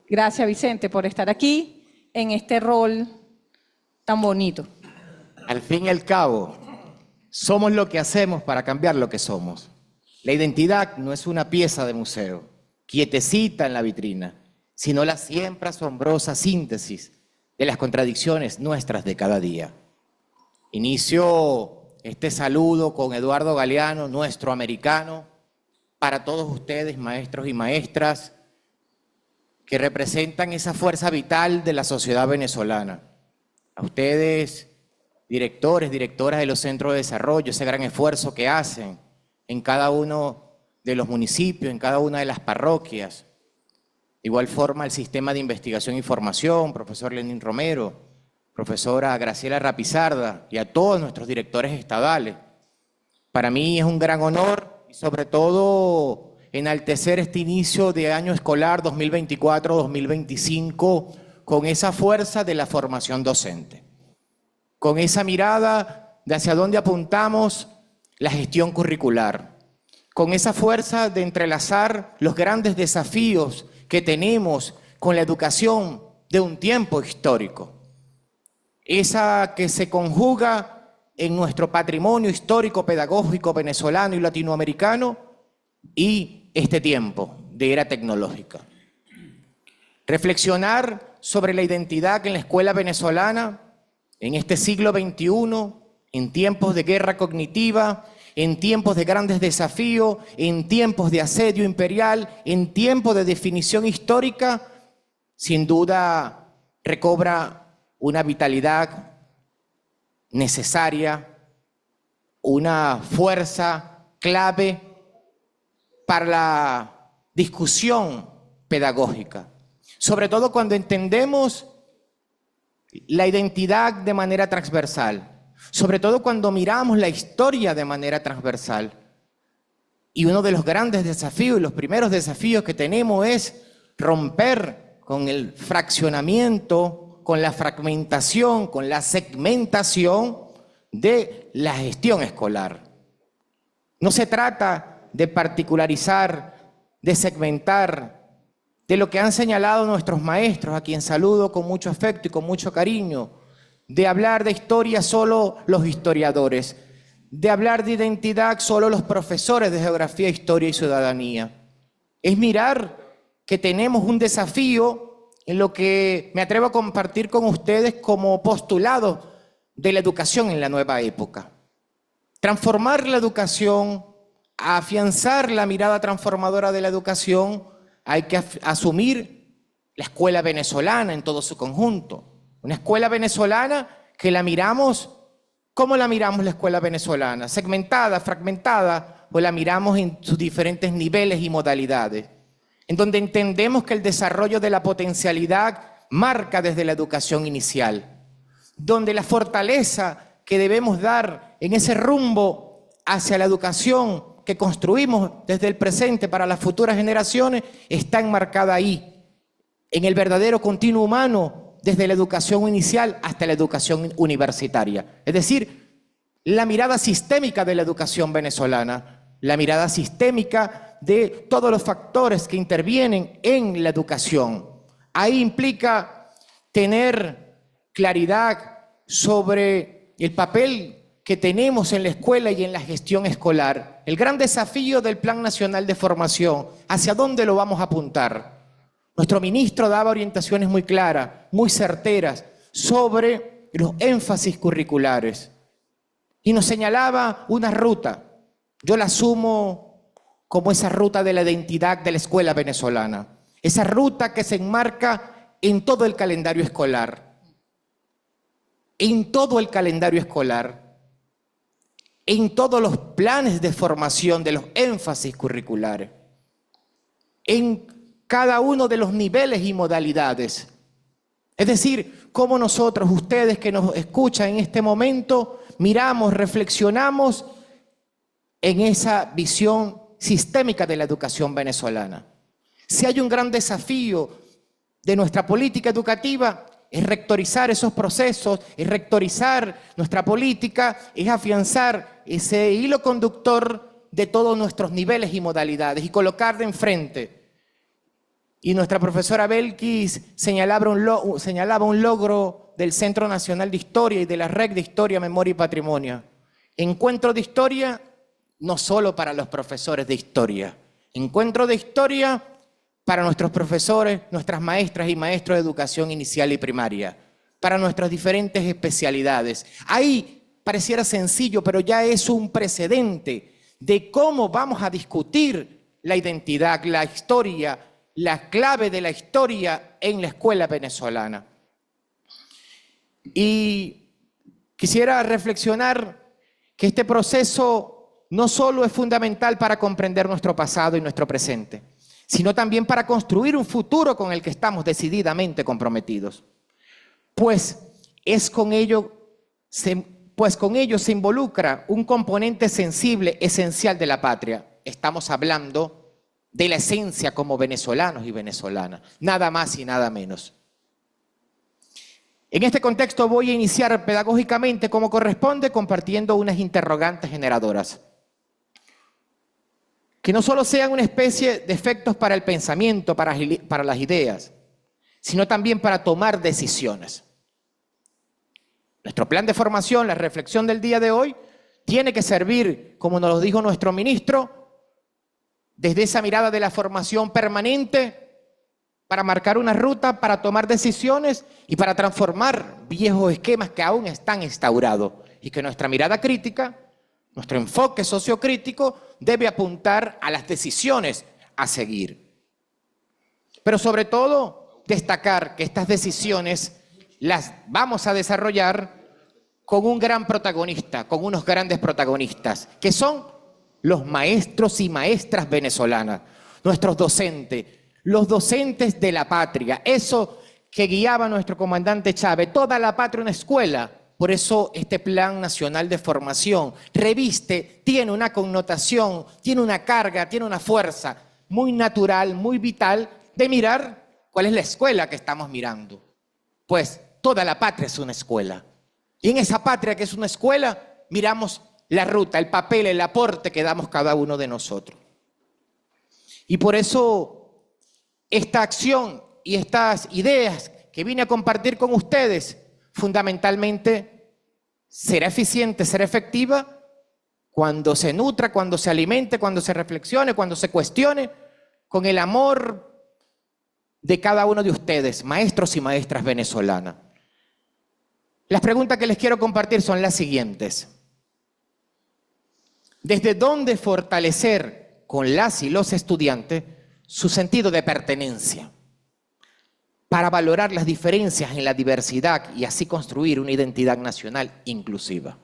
Gracias, Vicente, por estar aquí en este rol tan bonito. Al fin y al cabo, somos lo que hacemos para cambiar lo que somos. La identidad no es una pieza de museo, quietecita en la vitrina, sino la siempre asombrosa síntesis de las contradicciones nuestras de cada día. Inicio este saludo con Eduardo Galeano, nuestro americano, para todos ustedes, maestros y maestras, que representan esa fuerza vital de la sociedad venezolana. A ustedes, directores, directoras de los centros de desarrollo, ese gran esfuerzo que hacen en cada uno de los municipios, en cada una de las parroquias. De igual forma, el sistema de investigación y formación, profesor Lenín Romero, profesora Graciela Rapizarda y a todos nuestros directores estadales. Para mí es un gran honor y sobre todo enaltecer este inicio de año escolar 2024-2025 con esa fuerza de la formación docente, con esa mirada de hacia dónde apuntamos la gestión curricular, con esa fuerza de entrelazar los grandes desafíos que tenemos con la educación de un tiempo histórico, esa que se conjuga en nuestro patrimonio histórico, pedagógico, venezolano y latinoamericano y este tiempo de era tecnológica. Reflexionar sobre la identidad en la escuela venezolana en este siglo XXI, en tiempos de guerra cognitiva, en tiempos de grandes desafíos, en tiempos de asedio imperial, en tiempos de definición histórica, sin duda recobra una vitalidad necesaria, una fuerza clave para la discusión pedagógica, sobre todo cuando entendemos la identidad de manera transversal, sobre todo cuando miramos la historia de manera transversal. Y uno de los grandes desafíos y los primeros desafíos que tenemos es romper con el fraccionamiento, con la fragmentación, con la segmentación de la gestión escolar. No se trata de particularizar, de segmentar, de lo que han señalado nuestros maestros, a quien saludo con mucho afecto y con mucho cariño, de hablar de historia solo los historiadores, de hablar de identidad solo los profesores de geografía, historia y ciudadanía. Es mirar que tenemos un desafío en lo que me atrevo a compartir con ustedes como postulado de la educación en la nueva época. Transformar la educación, afianzar la mirada transformadora de la educación, hay que asumir la escuela venezolana en todo su conjunto. Una escuela venezolana que la miramos, ¿cómo la miramos la escuela venezolana? ¿Segmentada, fragmentada? ¿O la miramos en sus diferentes niveles y modalidades? En donde entendemos que el desarrollo de la potencialidad marca desde la educación inicial. Donde la fortaleza que debemos dar en ese rumbo hacia la educación que construimos desde el presente para las futuras generaciones está enmarcada ahí, en el verdadero continuo humano, desde la educación inicial hasta la educación universitaria. Es decir, la mirada sistémica de la educación venezolana, la mirada sistémica de todos los factores que intervienen en la educación. Ahí implica tener claridad sobre el papel que tenemos en la escuela y en la gestión escolar. El gran desafío del Plan Nacional de Formación, ¿hacia dónde lo vamos a apuntar? Nuestro ministro daba orientaciones muy claras, muy certeras, sobre los énfasis curriculares. Y nos señalaba una ruta. Yo la asumo como esa ruta de la identidad de la escuela venezolana. Esa ruta que se enmarca en todo el calendario escolar. En todo el calendario escolar. En todos los planes de formación de los énfasis curriculares. En cada uno de los niveles y modalidades. Es decir, cómo nosotros, ustedes que nos escuchan en este momento, miramos, reflexionamos en esa visión sistémica de la educación venezolana. Si hay un gran desafío de nuestra política educativa, es rectorizar esos procesos, es rectorizar nuestra política, es afianzar ese hilo conductor de todos nuestros niveles y modalidades y colocar de enfrente Y nuestra profesora Belkis señalaba un logro del Centro Nacional de Historia y de la Red de Historia, Memoria y Patrimonio. Encuentro de historia no solo para los profesores de historia, encuentro de historia para nuestros profesores, nuestras maestras y maestros de educación inicial y primaria, para nuestras diferentes especialidades. Ahí pareciera sencillo, pero ya es un precedente de cómo vamos a discutir la identidad, la historia, la clave de la historia en la escuela venezolana. Y quisiera reflexionar que este proceso no solo es fundamental para comprender nuestro pasado y nuestro presente, sino también para construir un futuro con el que estamos decididamente comprometidos. Pues con ello se involucra un componente sensible, esencial de la patria. Estamos hablando de la esencia como venezolanos y venezolanas, nada más y nada menos. En este contexto voy a iniciar pedagógicamente como corresponde, compartiendo unas interrogantes generadoras. Que no solo sean una especie de efectos para el pensamiento, para las ideas, sino también para tomar decisiones. Nuestro plan de formación, la reflexión del día de hoy, tiene que servir, como nos lo dijo nuestro ministro, desde esa mirada de la formación permanente, para marcar una ruta, para tomar decisiones y para transformar viejos esquemas que aún están instaurados. Y que nuestra mirada crítica, nuestro enfoque sociocrítico, debe apuntar a las decisiones a seguir. Pero sobre todo, destacar que estas decisiones las vamos a desarrollar con un gran protagonista, con unos grandes protagonistas, que son los maestros y maestras venezolanas, nuestros docentes, los docentes de la patria, eso que guiaba a nuestro comandante Chávez, toda la patria una escuela. Por eso este Plan Nacional de Formación reviste, tiene una connotación, tiene una carga, tiene una fuerza muy natural, muy vital, de mirar cuál es la escuela que estamos mirando. Pues toda la patria es una escuela. Y en esa patria que es una escuela, miramos la ruta, el papel, el aporte que damos cada uno de nosotros. Y por eso esta acción y estas ideas que vine a compartir con ustedes, fundamentalmente será eficiente, será efectiva cuando se nutra, cuando se alimente, cuando se reflexione, cuando se cuestione con el amor de cada uno de ustedes, maestros y maestras venezolanas. Las preguntas que les quiero compartir son las siguientes. ¿Desde dónde fortalecer con las y los estudiantes su sentido de pertenencia para valorar las diferencias en la diversidad y así construir una identidad nacional inclusiva?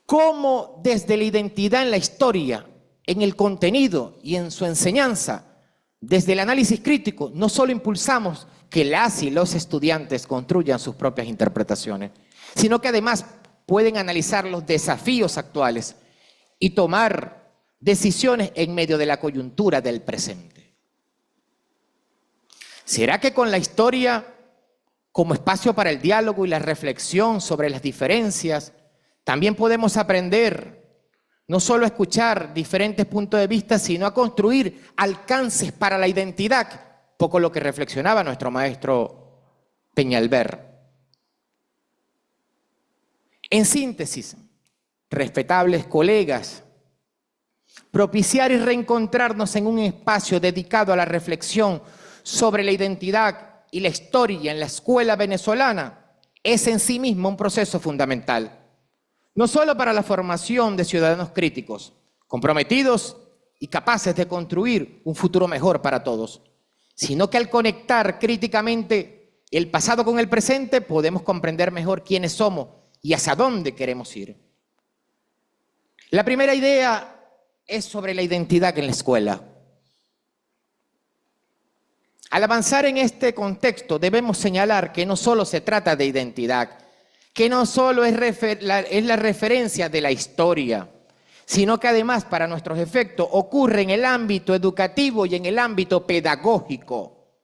¿Cómo desde la identidad en la historia, en el contenido y en su enseñanza, desde el análisis crítico, no solo impulsamos que las y los estudiantes construyan sus propias interpretaciones, sino que además pueden analizar los desafíos actuales y tomar decisiones en medio de la coyuntura del presente? ¿Será que con la historia como espacio para el diálogo y la reflexión sobre las diferencias, también podemos aprender no solo a escuchar diferentes puntos de vista, sino a construir alcances para la identidad? Poco lo que reflexionaba nuestro maestro Peñalver. En síntesis, respetables colegas, propiciar y reencontrarnos en un espacio dedicado a la reflexión sobre la identidad y la historia en la escuela venezolana es en sí mismo un proceso fundamental, no solo para la formación de ciudadanos críticos, comprometidos y capaces de construir un futuro mejor para todos, sino que al conectar críticamente el pasado con el presente podemos comprender mejor quiénes somos y hacia dónde queremos ir. La primera idea es sobre la identidad en la escuela. Al avanzar en este contexto debemos señalar que no solo se trata de identidad, que no solo es la referencia de la historia, sino que además para nuestros efectos ocurre en el ámbito educativo y en el ámbito pedagógico.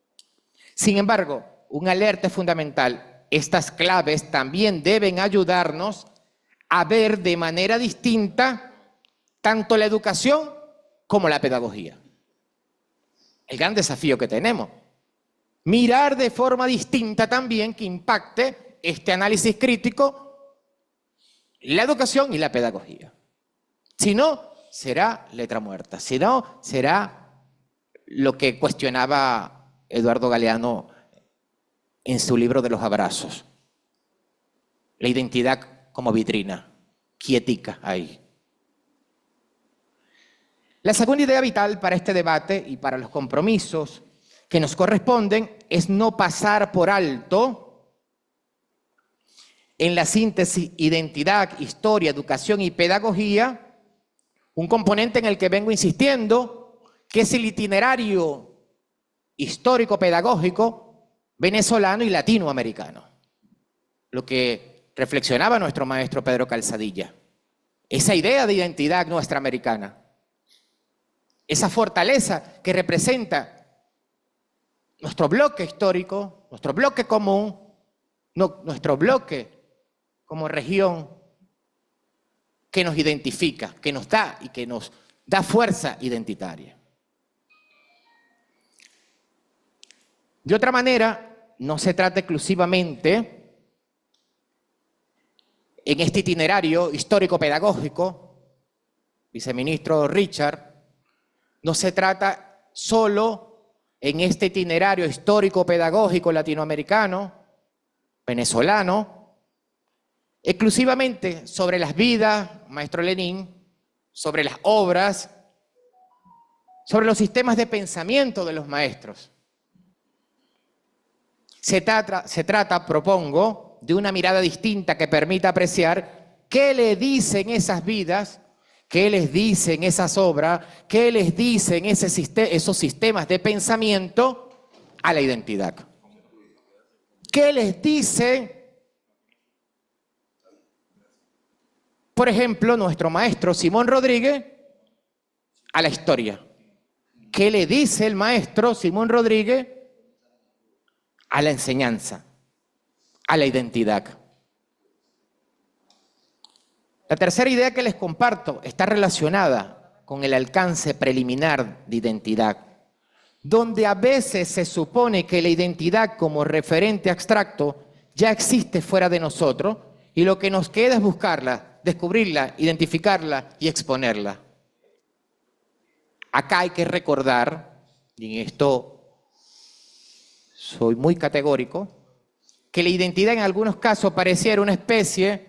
Sin embargo, una alerta es fundamental. Estas claves también deben ayudarnos a ver de manera distinta tanto la educación como la pedagogía. el gran desafío que tenemos. Mirar de forma distinta también que impacte este análisis crítico la educación y la pedagogía. Si no, será letra muerta. Si no, será lo que cuestionaba Eduardo Galeano en su libro de los abrazos. La identidad como vitrina, quietica ahí. La segunda idea vital para este debate y para los compromisos que nos corresponden es no pasar por alto en la síntesis identidad, historia, educación y pedagogía un componente en el que vengo insistiendo, que es el itinerario histórico-pedagógico venezolano y latinoamericano. Lo que reflexionaba nuestro maestro Pedro Calzadilla. Esa idea de identidad nuestra americana. Esa fortaleza que representa nuestro bloque histórico, nuestro bloque común, nuestro bloque como región que nos identifica, que nos da y que nos da fuerza identitaria. De otra manera, no se trata exclusivamente en este itinerario histórico-pedagógico, viceministro Richard, no se trata solo en este itinerario histórico-pedagógico latinoamericano, venezolano, exclusivamente sobre las vidas, maestro Lenin, sobre las obras, sobre los sistemas de pensamiento de los maestros. Se trata, propongo, de una mirada distinta que permita apreciar qué le dicen esas vidas, qué les dicen esas obras, qué les dicen esos sistemas de pensamiento a la identidad. ¿Qué les dice, por ejemplo, nuestro maestro Simón Rodríguez a la historia? ¿Qué le dice el maestro Simón Rodríguez a la enseñanza, a la identidad? La tercera idea que les comparto está relacionada con el alcance preliminar de identidad, donde a veces se supone que la identidad como referente abstracto ya existe fuera de nosotros y lo que nos queda es buscarla, descubrirla, identificarla y exponerla. Acá hay que recordar, y en esto soy muy categórico, que la identidad en algunos casos pareciera una especie,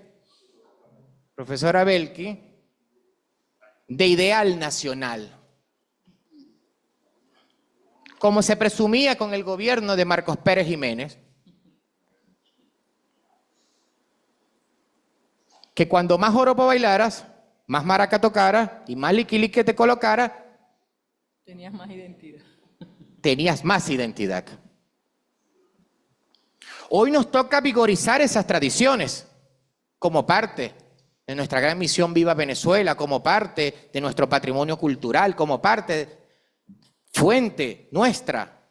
profesora Belki, de ideal nacional. Como se presumía con el gobierno de Marcos Pérez Jiménez, que cuando más joropo bailaras, más maraca tocaras y más liquilique te colocaras, tenías más identidad. Tenías más identidad. Hoy nos toca vigorizar esas tradiciones como parte de nuestra gran misión Viva Venezuela, como parte de nuestro patrimonio cultural, como parte, fuente nuestra.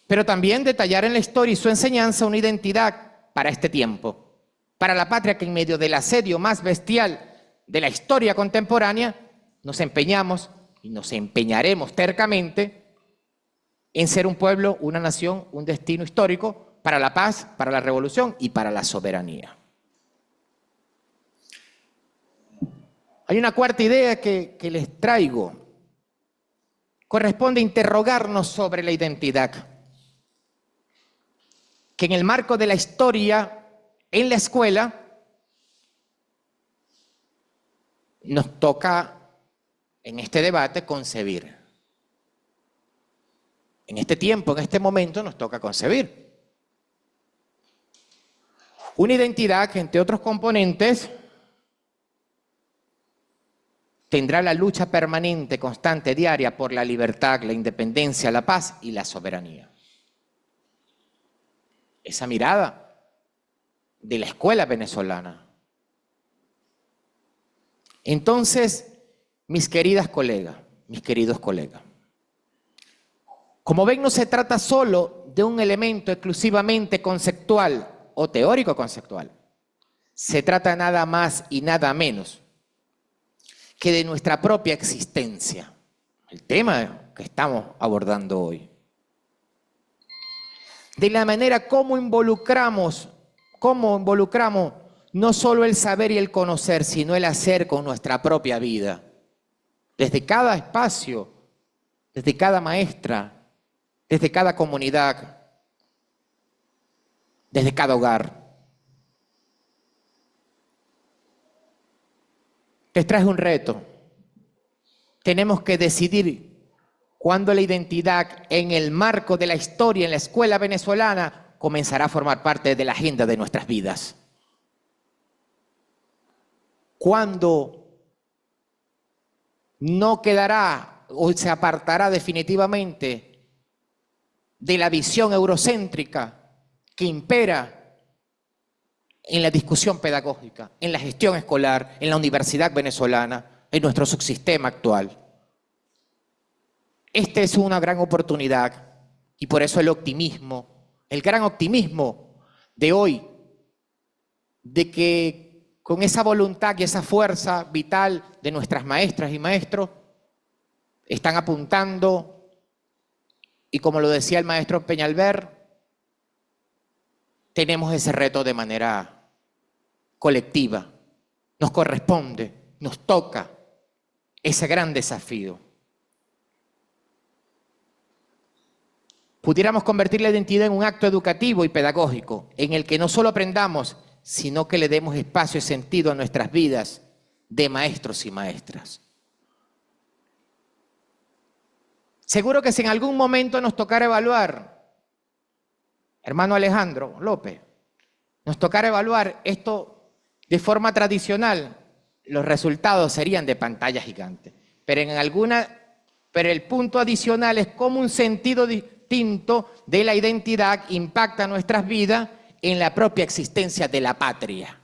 Pero también detallar en la historia y su enseñanza una identidad para este tiempo, para la patria que en medio del asedio más bestial de la historia contemporánea nos empeñamos y nos empeñaremos tercamente en ser un pueblo, una nación, un destino histórico para la paz, para la revolución y para la soberanía. Hay una cuarta idea que les traigo. Corresponde interrogarnos sobre la identidad. Que en el marco de la historia, en la escuela, nos toca, en este debate, concebir. En este tiempo, en este momento, nos toca concebir. Una identidad que, entre otros componentes, tendrá la lucha permanente, constante, diaria por la libertad, la independencia, la paz y la soberanía. Esa mirada de la escuela venezolana. Entonces, mis queridas colegas, mis queridos colegas, como ven, no se trata solo de un elemento exclusivamente conceptual o teórico-conceptual. Se trata nada más y nada menos que de nuestra propia existencia. el tema que estamos abordando hoy. De la manera como involucramos no solo el saber y el conocer, sino el hacer con nuestra propia vida. Desde cada espacio, desde cada maestra, desde cada comunidad, desde cada hogar. Les traje un reto. Tenemos que decidir cuándo la identidad en el marco de la historia en la escuela venezolana comenzará a formar parte de la agenda de nuestras vidas. Cuándo no quedará o se apartará definitivamente de la visión eurocéntrica que impera en la discusión pedagógica, en la gestión escolar, en la universidad venezolana, en nuestro subsistema actual. Esta es una gran oportunidad y por eso el optimismo, el gran optimismo de hoy, de que con esa voluntad y esa fuerza vital de nuestras maestras y maestros, están apuntando, y como lo decía el maestro Peñalver, tenemos ese reto de manera colectiva. Nos corresponde, nos toca ese gran desafío. Pudiéramos convertir la identidad en un acto educativo y pedagógico, en el que no solo aprendamos, sino que le demos espacio y sentido a nuestras vidas de maestros y maestras. Seguro que si en algún momento nos tocara evaluar, hermano Alejandro López, nos tocara evaluar esto de forma tradicional, los resultados serían de pantalla gigante. Pero el punto adicional es cómo un sentido distinto de la identidad impacta nuestras vidas en la propia existencia de la patria.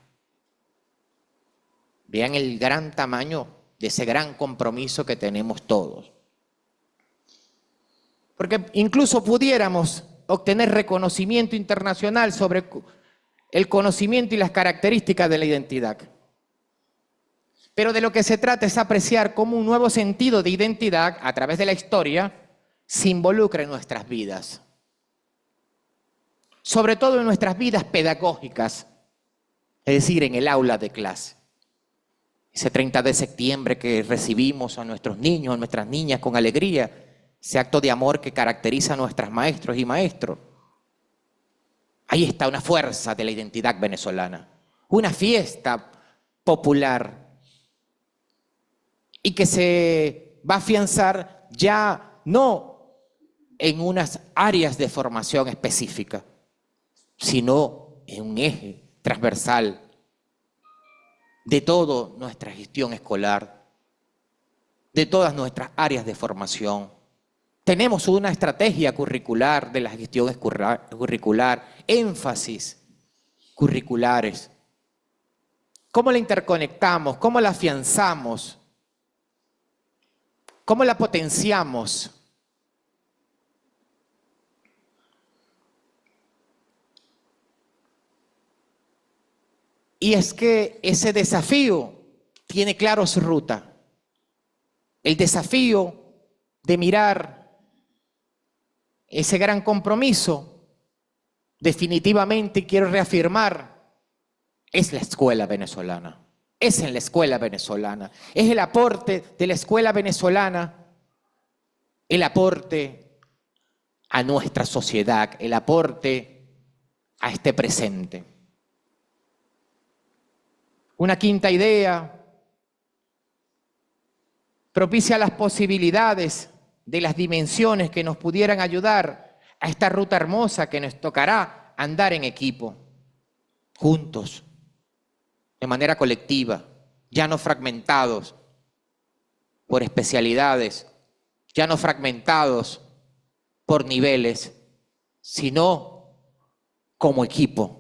Vean el gran tamaño de ese gran compromiso que tenemos todos. Porque incluso pudiéramos obtener reconocimiento internacional sobre el conocimiento y las características de la identidad. Pero de lo que se trata es apreciar cómo un nuevo sentido de identidad, a través de la historia, se involucra en nuestras vidas. Sobre todo en nuestras vidas pedagógicas, es decir, en el aula de clase. Ese 30 de septiembre que recibimos a nuestros niños, a nuestras niñas con alegría, ese acto de amor que caracteriza a nuestros maestros y maestros. Ahí está una fuerza de la identidad venezolana, una fiesta popular y que se va a afianzar ya no en unas áreas de formación específicas, sino en un eje transversal de toda nuestra gestión escolar, de todas nuestras áreas de formación. Tenemos una estrategia curricular de la gestión curricular, énfasis curriculares. ¿Cómo la interconectamos? ¿Cómo la afianzamos? ¿Cómo la potenciamos? Y es que ese desafío tiene claro su ruta. El desafío de mirar ese gran compromiso, definitivamente quiero reafirmar, es la escuela venezolana. Es en la escuela venezolana. Es el aporte de la escuela venezolana, el aporte a nuestra sociedad, el aporte a este presente. Una quinta idea propicia las posibilidades de las dimensiones que nos pudieran ayudar a esta ruta hermosa que nos tocará andar en equipo, juntos, de manera colectiva, ya no fragmentados por especialidades, ya no fragmentados por niveles, sino como equipo.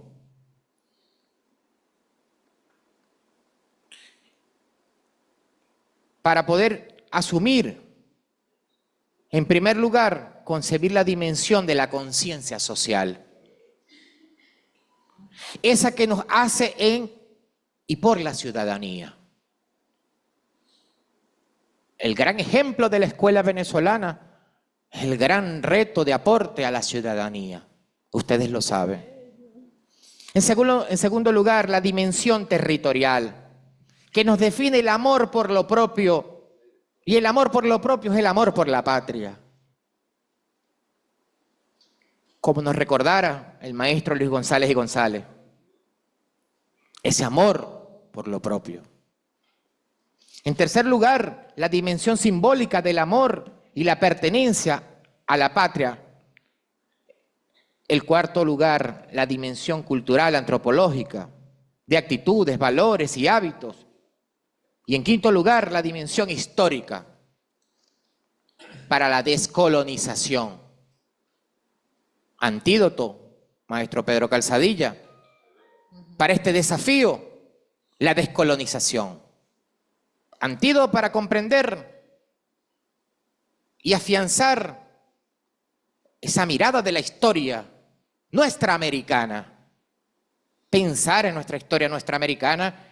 Para poder asumir, en primer lugar, concebir la dimensión de la conciencia social. Esa que nos hace en y por la ciudadanía. el gran ejemplo de la escuela venezolana es el gran reto de aporte a la ciudadanía. Ustedes lo saben. En segundo lugar, la dimensión territorial, que nos define el amor por lo propio. Y el amor por lo propio es el amor por la patria. Como nos recordara el maestro Luis González y González, ese amor por lo propio. En tercer lugar, la dimensión simbólica del amor y la pertenencia a la patria. El cuarto lugar, la dimensión cultural, antropológica, de actitudes, valores y hábitos. Y en quinto lugar, la dimensión histórica para la descolonización. Antídoto, maestro Pedro Calzadilla, para este desafío, la descolonización. Antídoto para comprender y afianzar esa mirada de la historia nuestra americana. Pensar en nuestra historia nuestra americana.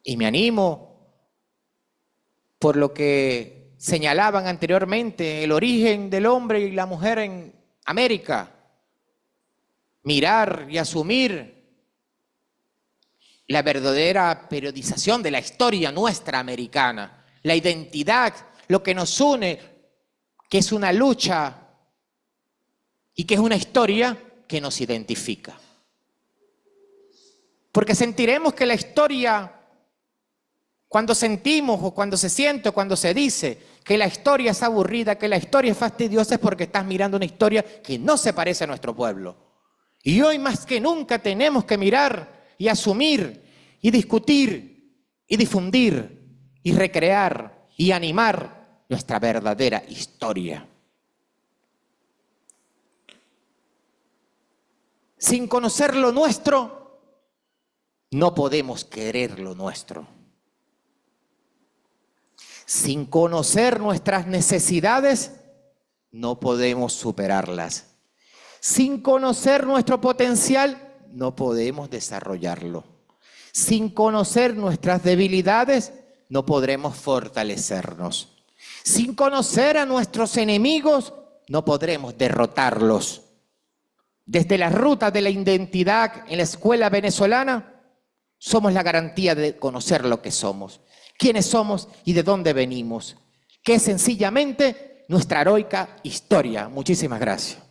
Y me animo por lo que señalaban anteriormente, el origen del hombre y la mujer en América. Mirar y asumir la verdadera periodización de la historia nuestra americana, la identidad, lo que nos une, que es una lucha y que es una historia que nos identifica. Porque sentiremos que la historia, cuando sentimos o cuando se siente o cuando se dice que la historia es aburrida, que la historia es fastidiosa, es porque estás mirando una historia que no se parece a nuestro pueblo. Y hoy más que nunca tenemos que mirar y asumir y discutir y difundir y recrear y animar nuestra verdadera historia. Sin conocer lo nuestro, no podemos querer lo nuestro. Sin conocer nuestras necesidades, no podemos superarlas. Sin conocer nuestro potencial, no podemos desarrollarlo. Sin conocer nuestras debilidades, no podremos fortalecernos. Sin conocer a nuestros enemigos, no podremos derrotarlos. Desde la ruta de la identidad en la escuela venezolana, somos la garantía de conocer lo que somos, quiénes somos y de dónde venimos, que es sencillamente nuestra heroica historia. Muchísimas gracias.